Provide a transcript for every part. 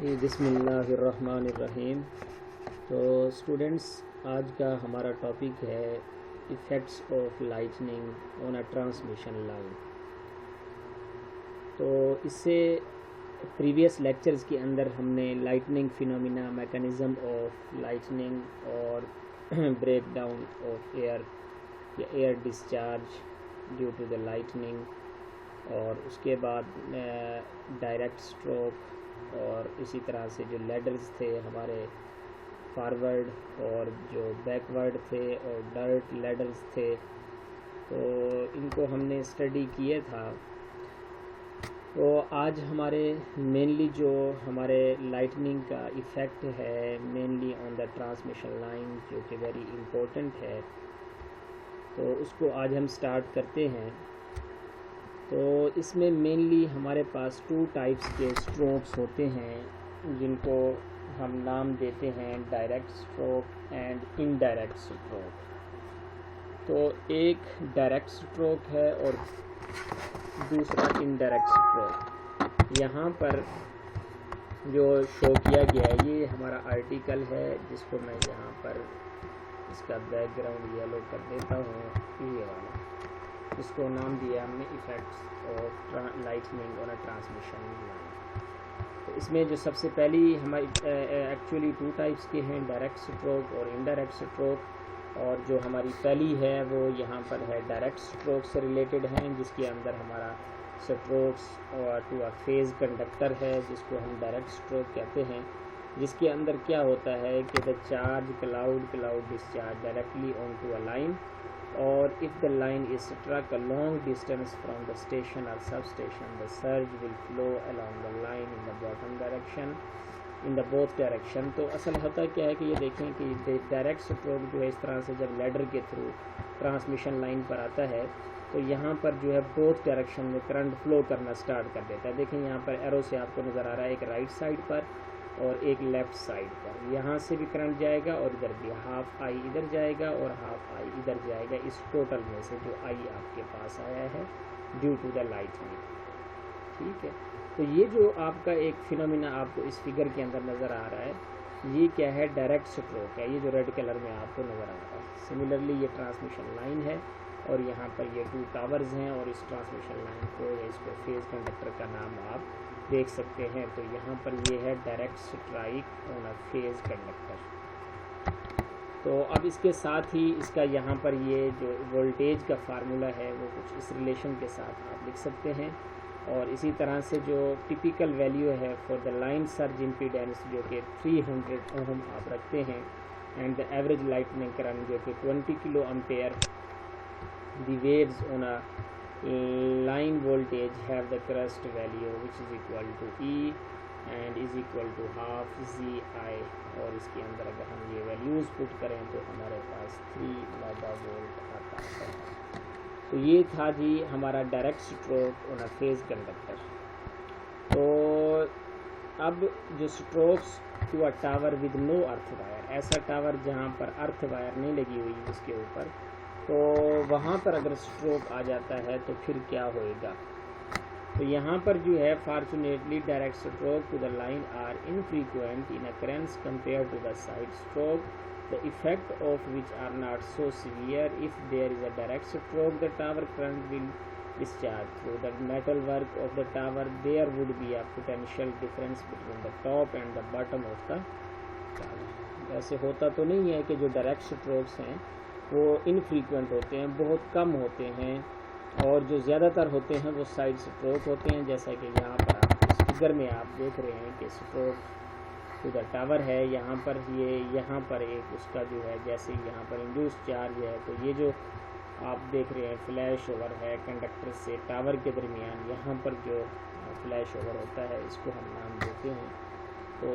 جی بسم اللہ الرحمن الرحیم۔ تو اسٹوڈنٹس، آج کا ہمارا ٹاپک ہے effects of lightning on a transmission line. تو اس سے پریویس لیکچرز کے اندر ہم نے lightning phenomena, mechanism of lightning اور بریک ڈاؤن آف ایئر یا air discharge due to the lightning, اور اس کے بعد ڈائریکٹ اسٹروک، اور اسی طرح سے جو لیڈرز تھے ہمارے فارورڈ اور جو بیکورڈ تھے اور ڈرٹ لیڈرز تھے، تو ان کو ہم نے اسٹڈی کیا تھا۔ تو آج ہمارے مینلی جو ہمارے لائٹننگ کا ایفیکٹ ہے mainly on the transmission line, جو کہ ویری امپورٹنٹ ہے، تو اس کو آج ہم سٹارٹ کرتے ہیں۔ تو اس میں مینلی ہمارے پاس 2 ٹائپس کے اسٹروکس ہوتے ہیں، جن کو ہم نام دیتے ہیں direct stroke and indirect stroke. تو ایک ڈائریکٹ اسٹروک ہے اور دوسرا انڈائریکٹ اسٹروک۔ یہاں پر جو شو کیا گیا ہے یہ ہمارا آرٹیکل ہے، جس کو میں یہاں پر اس کا بیک گراؤنڈ یلو کر دیتا ہوں، یہ والا، اس کو نام دیا ہم نے effects of lightning on a transmission line. تو اس میں جو سب سے پہلی ہماری ایکچولی 2 ٹائپس کے ہیں، ڈائریکٹ اسٹروک اور انڈائریکٹ اسٹروک، اور جو ہماری پہلی ہے وہ یہاں پر ہے ڈائریکٹ اسٹروک سے ریلیٹڈ ہیں، جس کے اندر ہمارا strokes to a phase conductor ہے، جس کو ہم ڈائریکٹ اسٹروک کہتے ہیں، جس کے اندر کیا ہوتا ہے کہ the charge cloud discharge directly on to a line, اور if the line is struck a long distance from the station or substation, the surge will flow along the line in the bottom direction, in the both direction۔ تو اصل ہوتا کیا ہے کہ یہ دیکھیں کہ ڈائریکٹ اسٹروک جو ہے اس طرح سے جب لیڈر کے تھرو ٹرانسمیشن لائن پر آتا ہے تو یہاں پر جو ہے بوتھ ڈائریکشن میں کرنٹ فلو کرنا سٹارٹ کر دیتا ہے۔ دیکھیں یہاں پر ایرو سے آپ کو نظر آ رہا ہے، ایک رائٹ سائڈ پر اور ایک لیفٹ سائڈ پر، یہاں سے بھی کرنٹ جائے گا اور ادھر بھی ہاف آئی ادھر جائے گا اور ہاف آئی ادھر جائے گا، اس ٹوٹل میں سے جو آئی آپ کے پاس آیا ہے ڈیو ٹو دا لائٹنگ۔ ٹھیک ہے، تو یہ جو آپ کا ایک فینومینا آپ کو اس فگر کے اندر نظر آ رہا ہے، یہ کیا ہے؟ ڈائریکٹ اسٹروک ہے، یہ جو ریڈ کلر میں آپ کو نظر آ رہا ہے۔ سملرلی یہ ٹرانسمیشن لائن ہے اور یہاں پر یہ 2 ٹاورز ہیں، اور اس ٹرانسمیشن لائن کو یا اس کو فیز کنڈکٹر کا نام آپ دیکھ سکتے ہیں۔ تو یہاں پر یہ ہے direct strike on a phase conductor. تو اب اس کے ساتھ ہی اس کا یہاں پر یہ جو وولٹیج کا فارمولا ہے وہ کچھ اس ریلیشن کے ساتھ آپ لکھ سکتے ہیں، اور اسی طرح سے جو ٹپیکل ویلیو ہے for the line surge impedance جو کہ 300 اوہم آپ رکھتے ہیں، and the average lightning current جو کہ 20 kilo ampere, the waves on a line voltage have the crest value which is equal to E and is equal to half ZI، اور اس کے اندر اگر ہم یہ ویلیوز پٹ کریں تو ہمارے پاس 3 میگا وولٹ آتا ہے۔ تو یہ تھا جی ہمارا direct stroke on a phase conductor. تو اب جو strokes to a tower with no earth wire, ایسا ٹاور جہاں پر ارتھ وائر نہیں لگی ہوئی اس کے اوپر، تو وہاں پر اگر اسٹروک آ جاتا ہے تو پھر کیا ہوئے گا؟ تو یہاں پر جو ہے fortunately direct stroke to the line are infrequent in occurrence compared to the side stroke, the effect of which are not so severe if there is a direct stroke the tower current will discharge through the metal work of the tower, there would be a potential difference between the top and the bottom of the tower۔ ایسے ہوتا تو نہیں ہے کہ جو direct strokes ہیں وہ infrequent ہوتے ہیں، بہت کم ہوتے ہیں، اور جو زیادہ تر ہوتے ہیں وہ سائڈ اسٹروک ہوتے ہیں، جیسا کہ یہاں پر آپ اس فگر میں آپ دیکھ رہے ہیں کہ اسٹروک ٹو دا ٹاور ہے، یہاں پر یہاں پر ایک اس کا جو ہے جیسے یہاں پر انڈیوس چارج ہے، تو یہ جو آپ دیکھ رہے ہیں فلیش اوور ہے کنڈکٹر سے ٹاور کے درمیان، یہاں پر جو فلیش اوور ہوتا ہے اس کو ہم نام دیتے ہیں۔ تو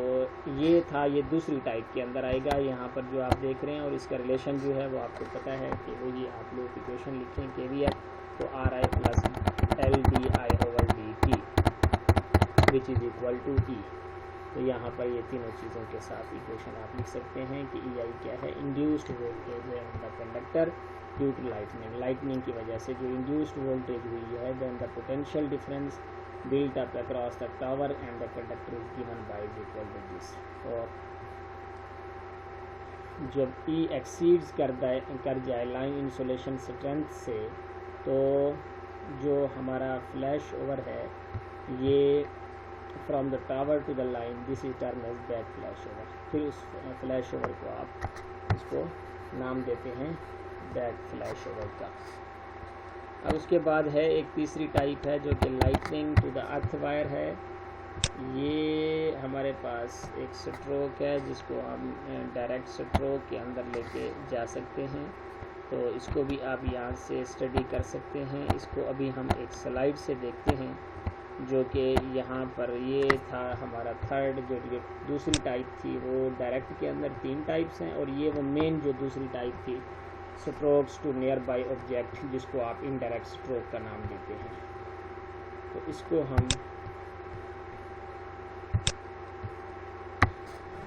یہ تھا، یہ دوسری ٹائپ کے اندر آئے گا، یہاں پر جو آپ دیکھ رہے ہیں، اور اس کا ریلیشن جو ہے وہ آپ کو پتہ ہے کہ وہ یہ آپ لوگ ایکویشن لکھیں کے وی ایف تو R I plus L D I over D T which is equal to E. تو یہاں پر یہ تینوں چیزوں کے ساتھ ایکویشن آپ لکھ سکتے ہیں کہ ای آئی کیا ہے؟ انڈیوسڈ وولٹیج ہے on the conductor due to lightning, lightning کی وجہ سے جو انڈیوسڈ وولٹیج ہوئی ہے، then the potential difference built up across the tower and the conductor is given by is equal to this. اور جب E ایکسیڈز کر جائے لائن انسولیشن اسٹرینتھ سے تو جو ہمارا فلیش اوور ہے یہ from the tower to the line this is term as back flashover. پھر اس فلیش اوور کو آپ اس کو نام دیتے ہیں بیک فلیش اوور کا. اب اس کے بعد ہے ایک تیسری ٹائپ ہے جو کہ lightning to the earth wire ہے. یہ ہمارے پاس ایک سٹروک ہے جس کو ہم ڈائریکٹ سٹروک کے اندر لے کے جا سکتے ہیں, تو اس کو بھی آپ یہاں سے اسٹڈی کر سکتے ہیں. اس کو ابھی ہم ایک سلائیڈ سے دیکھتے ہیں جو کہ یہاں پر یہ تھا ہمارا تھرڈ, جو دوسری ٹائپ تھی وہ ڈائریکٹ کے اندر 3 ٹائپس ہیں, اور یہ وہ مین جو دوسری ٹائپ تھی سٹروکس ٹو نیئر بائی آبجیکٹ جس کو آپ انڈائریکٹ سٹروک کا نام دیتے ہیں. تو اس کو ہم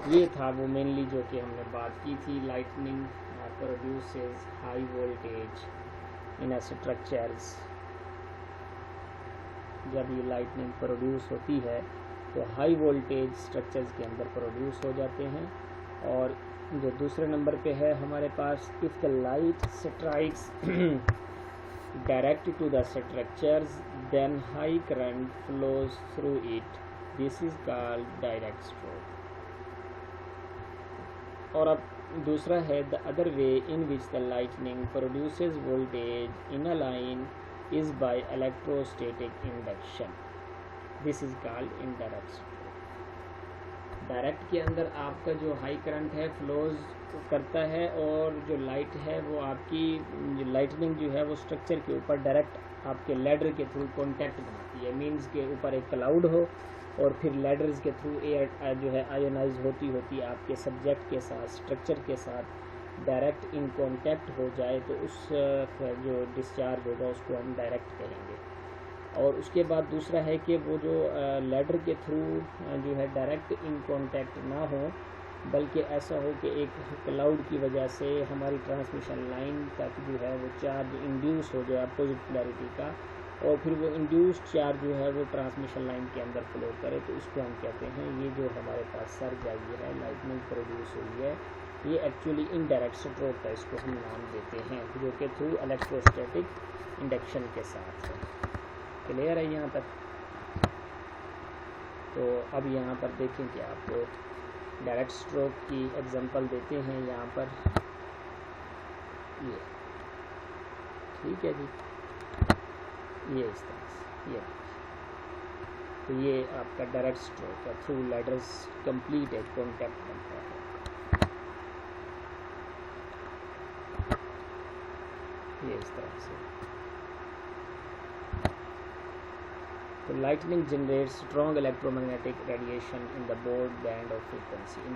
یہ تھا وہ مینلی جو کہ ہم نے بات کی تھی. لائٹننگ پروڈیوسز ہائی وولٹیج ان اسٹرکچرز. جب یہ لائٹننگ پروڈیوس ہوتی ہے تو ہائی وولٹیج اسٹرکچرز کے اندر پروڈیوس ہو جاتے ہیں. اور جو دوسرے نمبر پہ ہے ہمارے پاس if the light strikes direct to the structures then high current flows through it this is called direct stroke. اور اب دوسرا ہے the other way in which the lightning produces voltage in a line is by electrostatic induction. This is called indirect stroke. Direct کے اندر آپ کا جو high current ہے فلوز کرتا ہے, اور جو لائٹ ہے وہ آپ کی لائٹننگ جو ہے وہ اسٹرکچر کے اوپر ڈائریکٹ آپ کے لیڈر کے تھرو کانٹیکٹ بناتی ہے. مینز کے اوپر ایک کلاؤڈ ہو اور پھر لیڈرز کے تھرو ایئر جو ہے آئونائز ہوتی آپ کے سبجیکٹ کے ساتھ اسٹرکچر کے ساتھ ڈائریکٹ ان کانٹیکٹ ہو جائے تو اس جو ڈسچارج ہوگا اس کو ہم ڈائریکٹ کہیں گے. اور اس کے بعد دوسرا ہے کہ وہ جو لیڈر کے تھرو جو ہے ڈائریکٹ ان کانٹیکٹ نہ ہو بلکہ ایسا ہو کہ ایک کلاؤڈ کی وجہ سے ہماری ٹرانسمیشن لائن تک جو ہے وہ چارج انڈیوس ہو جائے اپوزٹ پولیرٹی کا, اور پھر وہ انڈیوسڈ چارج جو ہے وہ ٹرانسمیشن لائن کے اندر فلو کرے. تو اس کو ہم کہتے ہیں یہ جو ہمارے پاس سرج آئی ہے لائٹننگ پروڈیوس ہوئی ہے یہ ایکچولی انڈائریکٹ سٹروک کا اس کو ہم نام دیتے ہیں, جو کہ تھرو الیکٹروسٹیٹک انڈکشن کے ساتھ ہے. کلیئر ہے یہاں تک؟ تو اب یہاں پر دیکھیں کہ آپ کو ڈائریکٹ سٹروک کی ایگزامپل دیتے ہیں یہاں پر. یہ ٹھیک ہے جی, یہ اس طرح سے یہ تو یہ آپ کا ڈائریکٹ سٹروک ہے, تھرو لیڈرز کمپلیٹ ایک کانٹیکٹ بنتا ہے. یہ اس طرح سے. تو lightning generates strong electromagnetic radiation in the broad band of frequency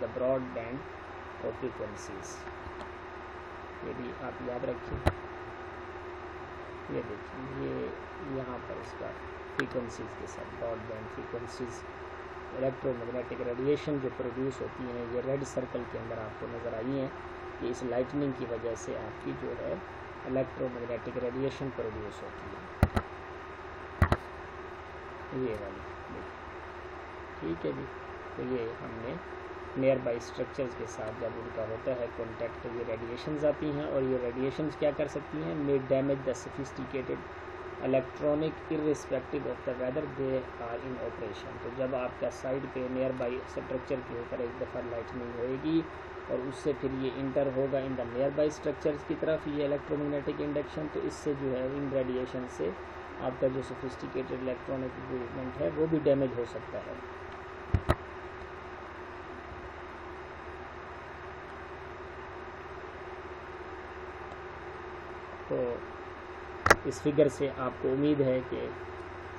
frequencies. یہ بھی آپ یاد رکھیں. یہ دیکھیں یہ یہاں پر اس کا فریکوینسیز کے ساتھ broad band frequencies electromagnetic radiation جو پروڈیوس ہوتی ہیں یہ ریڈ سرکل کے اندر آپ کو نظر آئی ہیں کہ اس لائٹننگ کی وجہ سے آپ کی جو ہے الیکٹرو میگنیٹک ریڈیشن پروڈیوس ہوتی ہے. یہ والی ٹھیک ہے جی. تو یہ ہم نے نیئر بائی اسٹرکچرز کے ساتھ جب ان کا ہوتا ہے کانٹیکٹ یہ ریڈیشنز آتی ہیں, اور یہ ریڈیشنز کیا کر سکتی ہیں, may damage the sophisticated electronic irrespective of the whether they are in operation. تو جب آپ کا سائڈ پہ نیئر بائی اسٹرکچر کے اوپر ایک دفعہ لائٹننگ ہوئے گی اور اس سے پھر یہ انٹر ہوگا ان دا نیئر بائی اسٹرکچرز کی طرف یہ الیکٹرو میگنیٹک انڈکشن, تو اس سے جو ہے ان ریڈیشن سے آپ کا جو سوفسٹیکیٹڈ الیکٹرانک اکوپمنٹ ہے وہ بھی ڈیمیج ہو سکتا ہے. تو اس فگر سے آپ کو امید ہے کہ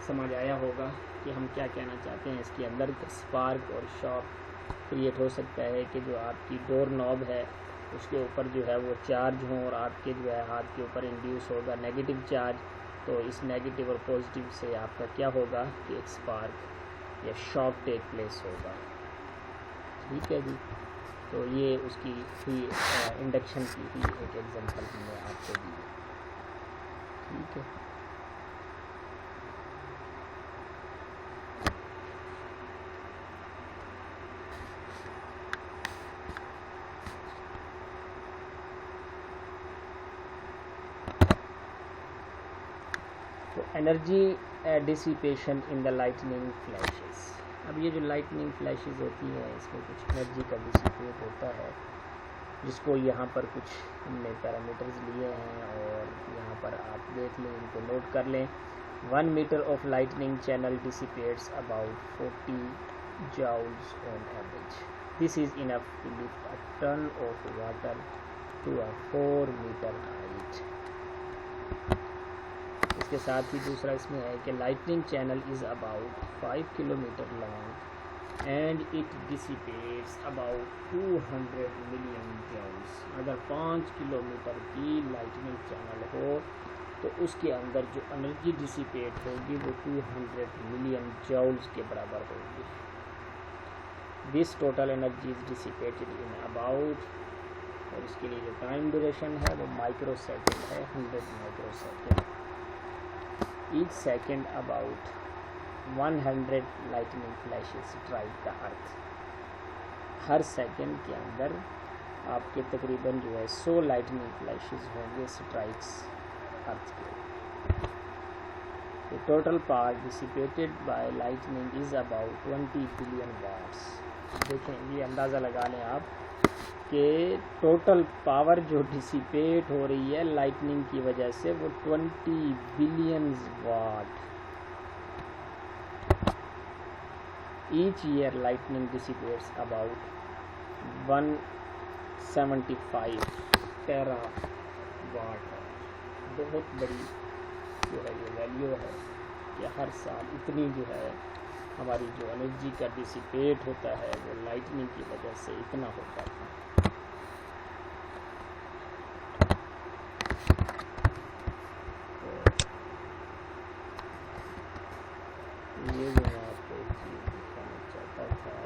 سمجھ آیا ہوگا کہ ہم کیا کہنا چاہتے ہیں. اس کے اندر اسپارک اور شاک کریٹ ہو سکتا ہے کہ جو آپ کی ڈور نوب ہے اس کے اوپر جو ہے وہ چارج ہوں اور آپ کے جو ہے ہاتھ کے اوپر انڈیوس ہوگا نیگیٹو چارج, تو اس نیگیٹو اور پازیٹیو سے آپ کا کیا ہوگا کہ ایک اسپارک یا شاک ٹیک پلیس ہوگا. ٹھیک ہے جی. تو یہ اس کی ہی انڈکشن کی ہی ایک ایگزامپل ہم نے آپ کو دی. ٹھیک ہے. انرجی ڈسیپیشن ان دا لائٹننگ فلیشز. اب یہ جو لائٹننگ فلیشز ہوتی ہیں اس میں کچھ انرجی کا ڈسیپیٹ ہوتا ہے جس کو یہاں پر کچھ ہم نے پیرامیٹرز لیے ہیں اور یہاں پر آپ دیکھ لیں, ان کو نوٹ کر لیں. 1 meter of lightning channel dissipates about 40 joules on average. This is enough to lift a ton of water to a 4 meter height. اس کے ساتھ ہی دوسرا اس میں ہے کہ lightning channel is about 5 kilometer long and it dissipates about 200 million joules. اگر 5 kilometre کی Lightning channel ہو تو اس کے اندر جو انرجی ڈسیپیٹ ہوگی وہ 200 ملین جاؤلز کے برابر ہوگی. This total energy is dissipated in about, اور اس کے لیے جو ٹائم ڈیوریشن ہے وہ مائکرو سیکنڈ ہے, 100 microsecond. Each second about 100 lightning flashes strike the earth. ہر سیکنڈ کے اندر آپ کے تقریباً جو ہے 100 لائٹننگ فلیشز ہوں گے اسٹرائکس ارتھ کے. The total power dissipated by lightning is about 20 billion watts. دیکھیں یہ اندازہ لگا لیں آپ کہ ٹوٹل پاور جو ڈسیپیٹ ہو رہی ہے لائٹننگ کی وجہ سے وہ 20 billions watt. Each year lightning dissipates about 175 tera watt. بہت بڑی جو ہے یہ ویلیو ہے کہ ہر سال اتنی جو ہے ہماری جو انرجی کا ڈسیپیٹ ہوتا ہے وہ لائٹننگ کی وجہ سے اتنا ہوتا ہے. یہ جو میں آپ کو ایک چیز دکھانا چاہتا تھا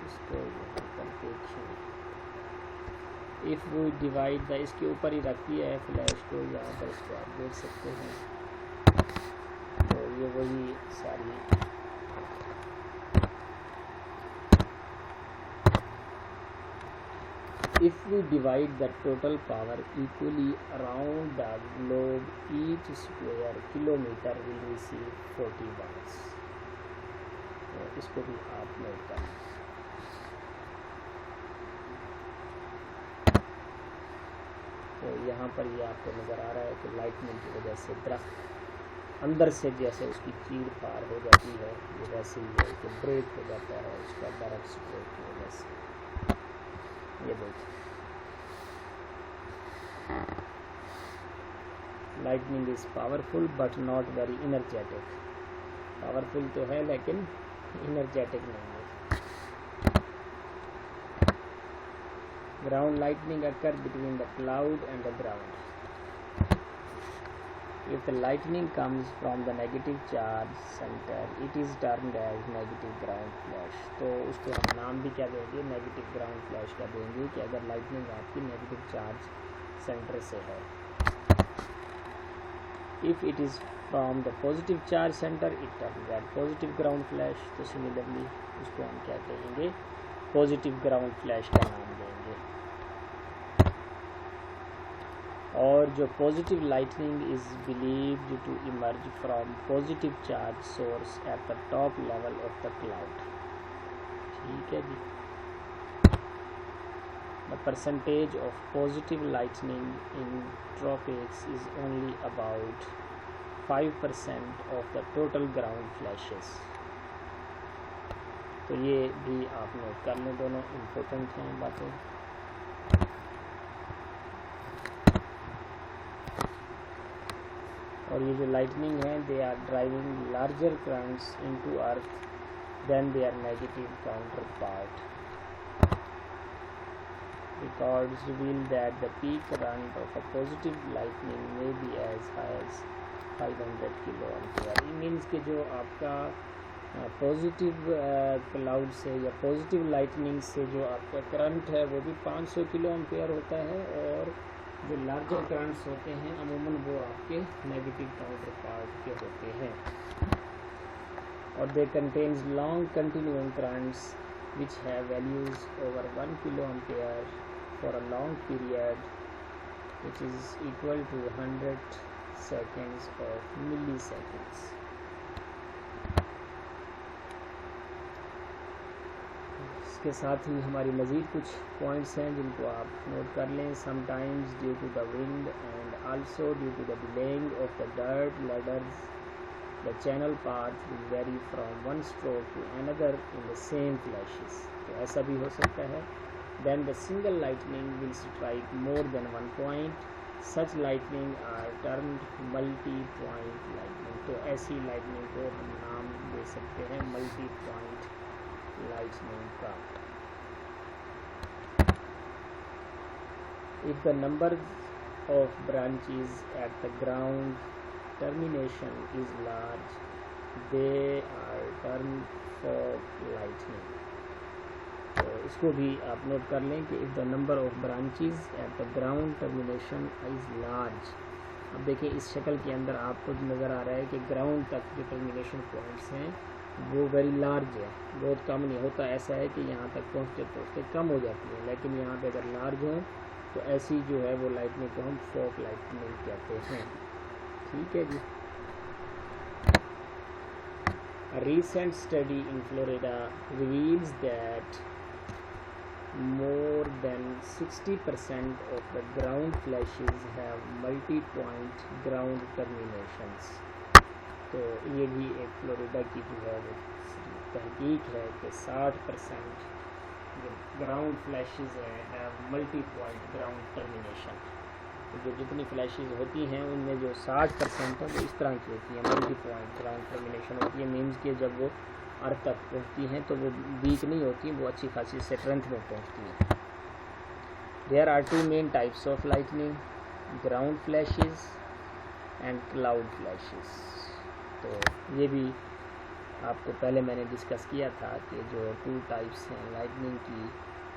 اس کو یہاں پر دیکھیں. if we divide the, اس کے اوپر ہی رکھتی ہے فلیش کو, یہاں پر اس کو آپ دیکھ سکتے ہیں. تو یہ وہی ساری if we divide the total power equally around the globe, each square kilometer will receive 40 watts. تو اس کو بھی آپ نوٹ کر لیں. تو یہاں پر یہ آپ کو نظر آ رہا ہے کہ لائٹننگ کی وجہ سے درخت اندر سے جیسے اس کی چیر پار ہو جاتی ہے یہ ویسے ہی ہے کہ بریک ہو جاتا ہے اس کا ڈائریکٹ اسٹروک کی وجہ سے. یہ دیکھیں Lightning is powerful but not very energetic. Powerful تو ہے لیکن انرجیٹک نہیں ہے. Ground lightning occur between the cloud and the ground. If the lightning comes from the negative charge center, it is termed as negative ground flash. تو اس کو ہم نام بھی کیا دیں گے, نیگیٹو گراؤنڈ فلیش کا دیں گے کہ اگر لائٹننگ آپ کی نیگیٹو چارج سینٹر سے ہے. If it is from the positive charge center, it termed as positive ground flash. تو similarly اس کو ہم کیا کہیں گے, پازیٹیو گراؤنڈ فلیش کا نام دیں گے. اور جو positive lightning is believed to emerge from positive charge source at the top level of the cloud. ٹھیک ہے جی. The percentage of positive lightning in tropics is only about 5% of the total ground flashes. تو یہ بھی آپ note کر لیں, دونوں important ہیں باتیں. اور یہ جو لائٹننگ ہے they are driving larger currents into earth than their negative counterpart. Records reveal that the peak current of a positive lightning may be as high as 500 kilo ampere. It means کہ جو آپ کا positive cloud سے یا positive Lightning سے جو آپ کا کرنٹ ہے وہ بھی 500 کلو امپیئر ہوتا ہے, اور جو لارجر کرنٹس ہوتے ہیں عموماً وہ آپ کے نیگیٹو کاؤنٹر پارٹ کے ہوتے ہیں. اور they contains long continuing currents which have values over 1 kilo ampere for a long period which is equal to 100 seconds of milliseconds. اس کے ساتھ ہی ہماری مزید کچھ پوائنٹس ہیں جن کو آپ نوٹ کر لیں. Sometimes due to the wind and also due to the delaying of the dart leaders the channel path will vary from one stroke to another in the same flashes. تو ایسا بھی ہو سکتا ہے. Then the single lightning will strike more than one point. Such lightning are termed multi-point lightning. تو ایسی lightning کو ہم نام دے سکتے ہیں multi-point lightning کا. If the number of branches at the ground termination is large, they are termed fork lightning. تو اس کو بھی آپ نوٹ کر لیں کہ if the number of branches at the ground termination is large. اب دیکھیں اس شکل کے اندر آپ کو نظر آ رہا ہے کہ گراؤنڈ تک جو ٹرمینیشن پوائنٹس ہیں وہ ویری لارج ہے, بہت کم نہیں ہوتا. ایسا ہے کہ یہاں تک پہنچتے پہنچتے کم ہو جاتی ہیں, لیکن یہاں پہ اگر لارج ہوں تو ایسی جو ہے وہ لائٹنگ کو ہم فوک لائٹنگ کہتے ہیں. ٹھیک ہے جی. A recent study in Florida reveals that more than 60% of the ground flashes have multi-point ground terminations. تو یہ بھی ایک فلوریڈا کی جو ہے وہ تحقیق ہے کہ 60% جو گراؤنڈ فلیشز ہیں have multi-point ground termination. جو جتنی فلیشز ہوتی ہیں ان میں جو 60% ہے وہ اس طرح کی ہوتی ہیں, ملٹی پوائنٹ گراؤنڈ ٹرمینیشن ہوتی ہے. مینز کہ جب وہ ارتھ تک پہنچتی ہیں تو وہ ویک نہیں ہوتی, وہ اچھی خاصی اسٹرینتھ میں پہنچتی ہیں. There are two main types of lightning, ground flashes and cloud flashes. تو یہ بھی آپ کو پہلے میں نے ڈسکس کیا تھا کہ جو 2 ٹائپس ہیں لائٹننگ کی,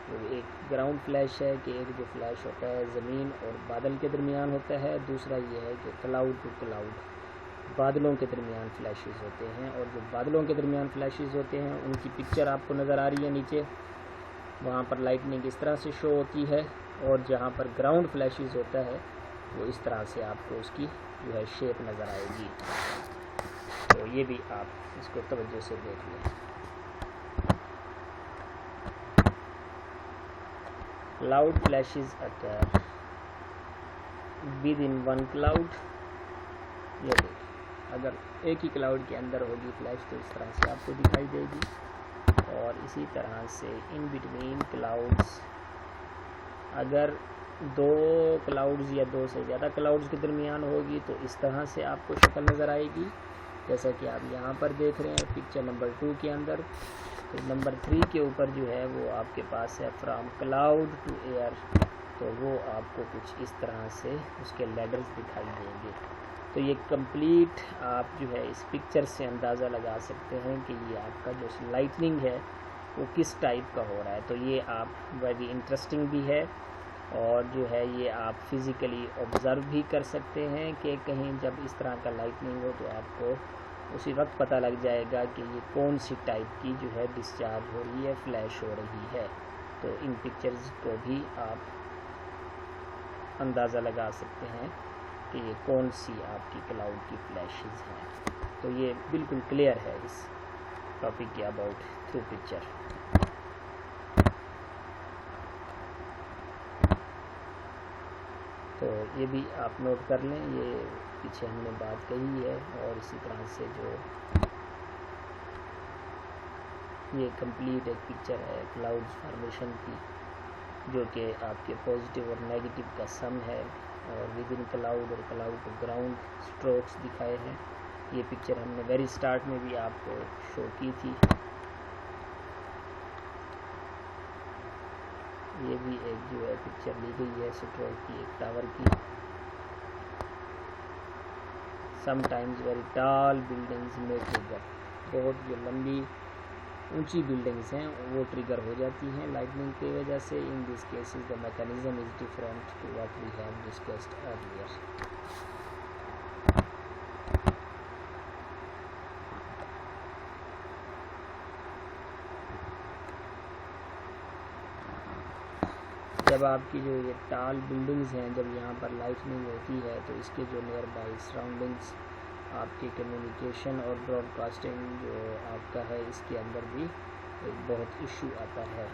وہ ایک گراؤنڈ فلیش ہے کہ ایک جو فلیش ہوتا ہے زمین اور بادل کے درمیان ہوتا ہے, دوسرا یہ ہے کہ کلاؤڈ ٹو کلاؤڈ بادلوں کے درمیان فلیشز ہوتے ہیں. اور جو بادلوں کے درمیان فلیشز ہوتے ہیں ان کی پکچر آپ کو نظر آ رہی ہے نیچے, وہاں پر لائٹننگ اس طرح سے شو ہوتی ہے, اور جہاں پر گراؤنڈ فلیشز ہوتا ہے وہ اس طرح سے آپ کو اس کی جو ہے شیپ نظر آئے گی. تو یہ بھی آپ اس کو توجہ سے دیکھ لیں. Cloud flashes occur within one cloud. یہ دیکھیں اگر ایک ہی کلاؤڈ کے اندر ہوگی فلیش تو اس طرح سے آپ کو دکھائی دے گی, اور اسی طرح سے ان بٹوین کلاؤڈس اگر 2 کلاؤڈز یا 2 سے زیادہ کلاؤڈز کے درمیان ہوگی تو اس طرح سے آپ کو شکل نظر آئے گی, جیسا کہ آپ یہاں پر دیکھ رہے ہیں پکچر نمبر 2 کے اندر. تو نمبر 3 کے اوپر جو ہے وہ آپ کے پاس ہے فرام کلاؤڈ ٹو ایئر, تو وہ آپ کو کچھ اس طرح سے اس کے لیڈرز دکھائی دیں گے. تو یہ کمپلیٹ آپ جو ہے اس پکچر سے اندازہ لگا سکتے ہیں کہ یہ آپ کا جو لائٹننگ ہے وہ کس ٹائپ کا ہو رہا ہے. تو یہ آپ ویری انٹرسٹنگ بھی ہے, اور جو ہے یہ آپ فزیکلی آبزرو بھی کر سکتے ہیں کہ کہیں جب اس طرح کا لائٹننگ ہو تو آپ کو اسی وقت پتہ لگ جائے گا کہ یہ کون سی ٹائپ کی جو ہے ڈسچارج ہو رہی ہے, فلیش ہو رہی ہے. تو ان پکچرز کو بھی آپ اندازہ لگا سکتے ہیں کہ یہ کون سی آپ کی کلاؤڈ کی فلیشز ہیں. تو یہ بالکل کلیئر ہے اس ٹاپک کے اباؤٹ تھرو پکچر. تو یہ بھی آپ نوٹ کر لیں, یہ پیچھے ہم نے بات کہی ہے. اور اسی طرح سے جو یہ کمپلیٹ ایک پکچر ہے کلاؤڈ فارمیشن کی, جو کہ آپ کے پازیٹیو اور نیگیٹو کا سم ہے, اور ود ان کلاؤڈ اور کلاؤڈ گراؤنڈ اسٹروکس دکھائے ہیں. یہ پکچر ہم نے ویری اسٹارٹ میں بھی آپ کو شو کی تھی. یہ بھی ایک جو ہے پکچر لی گئی ہے اسٹروک کی ایک ٹاور کی. Some times very tall buildings میں ٹریگر, بہت جو لمبی اونچی بلڈنگز ہیں وہ ٹریگر ہو جاتی ہیں لائٹننگ کی وجہ سے. In this cases the mechanism is different to what we have discussed earlier. جب آپ کی جو یہ ٹال بلڈنگز ہیں جب یہاں پر لائٹننگ ہوتی ہے تو اس کے جو نیئر بائی سراؤنڈنگس آپ کی کمیونیکیشن اور براڈ کاسٹنگ جو آپ کا ہے اس کے اندر بھی ایک بہت ایشو آتا ہے.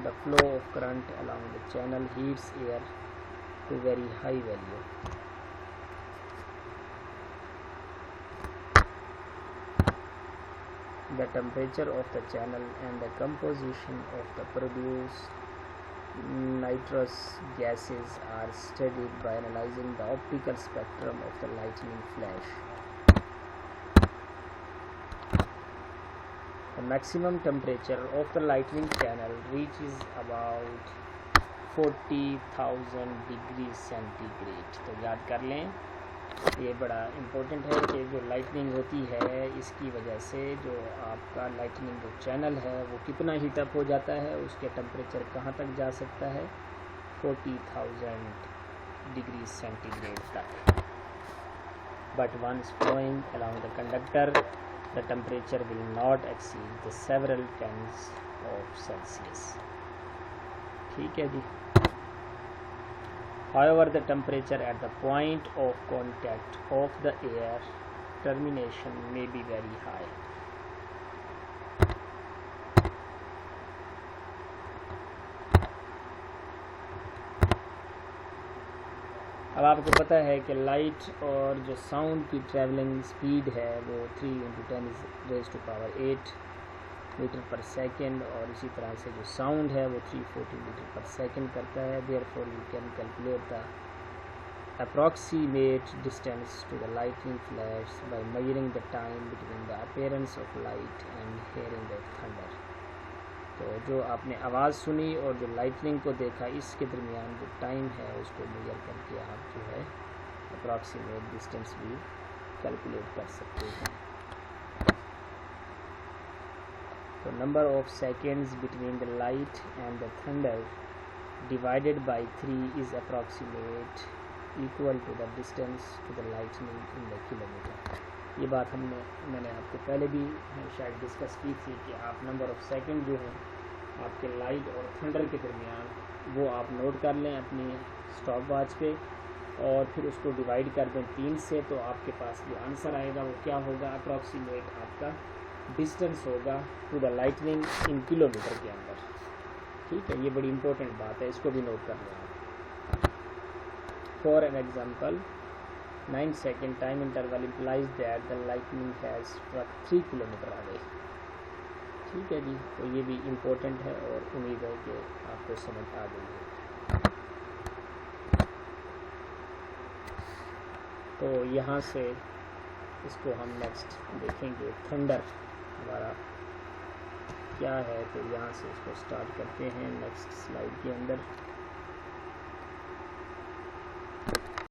The flow of current along the channel heats air to very high value. The temperature of the channel and the composition of the produced nitrous gases are studied by analyzing the optical spectrum of the lightning flash. The maximum temperature of the lightning channel reaches about 40,000 degrees centigrade. تو یاد کر لیں یہ بڑا important ہے کہ جو Lightning ہوتی ہے اس کی وجہ سے جو آپ کا لائٹننگ جو چینل ہے وہ کتنا ہیٹ اپ ہو جاتا ہے, اس کے ٹمپریچر کہاں تک جا سکتا ہے, 40,000 ڈگری سینٹی گریڈ تک. But once flowing along the conductor the temperature will not exceed the several tens of Celsius. ٹھیک ہے جی. However, the temperature at the point of contact of the air termination may be very high. اب آپ کو پتہ ہے کہ light اور جو ساؤنڈ کی ٹریولنگ سپیڈ ہے وہ 3×10⁸ میٹر پر سیکنڈ, اور اسی طرح سے جو ساؤنڈ ہے وہ 340 میٹر پر سیکنڈ کرتا ہے. therefore you can calculate the approximate distance to the lightning flash by measuring the time between the appearance of light and hearing of thunder. تو جو آپ نے آواز سنی اور جو لائٹننگ کو دیکھا اس کے درمیان جو ٹائم ہے اس کو میجر کر کے آپ جو ہے اپروکسیمیٹ ڈسٹینس بھی کیلکولیٹ کر سکتے ہیں. تو number of seconds between the light and the thunder divided by 3 is approximate equal to the distance to the lightning in the kilometre. یہ بات میں نے آپ کو پہلے بھی شاید ڈسکس کی تھی کہ آپ نمبر آف سیکنڈ جو ہے آپ کے لائٹ اور تھنڈر کے درمیان وہ آپ نوٹ کر لیں اپنی اسٹاپ واچ پہ, اور پھر اس کو ڈیوائڈ کر دیں 3 سے, تو آپ کے پاس جو آنسر آئے گا وہ کیا ہوگا, اپروکسیمیٹ آپ کا ڈسٹینس ہوگا to the lightning in kilometre کے اندر. ٹھیک ہے, یہ بڑی امپورٹنٹ بات ہے, اس کو بھی نوٹ کر لیں آپ. For an example 9 second time interval implies that the lightning has struck 3 kilometer away. ٹھیک ہے جی, تو یہ بھی امپورٹنٹ ہے اور امید ہے کہ آپ کو سمجھ آ گئی ہے. تو یہاں سے اس کو ہم نیکسٹ دیکھیں گے تھنڈر ہمارا کیا ہے, تو یہاں سے اس کو سٹارٹ کرتے ہیں نیکسٹ سلائیڈ کے اندر.